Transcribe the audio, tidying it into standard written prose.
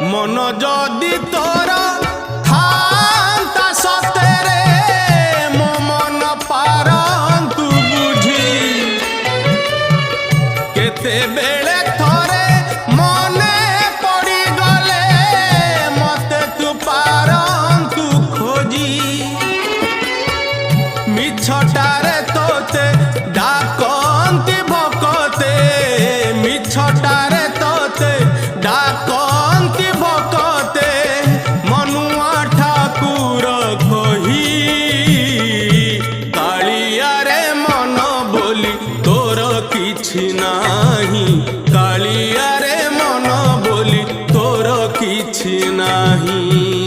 मन जदि तोर थांता सतेरे मो मन पारंतु बुझी केते बेले थोरे मने पड़ी गले मते तू पारंतु खोजी मिछटारे तोते डाकंती भकते मिछटारे तोते डाकंती भकते मनुआ ठाकुर कही कालिया रे मन बोली तोर किछि नाही कालिया रे मन बोली तोर किछि नाही।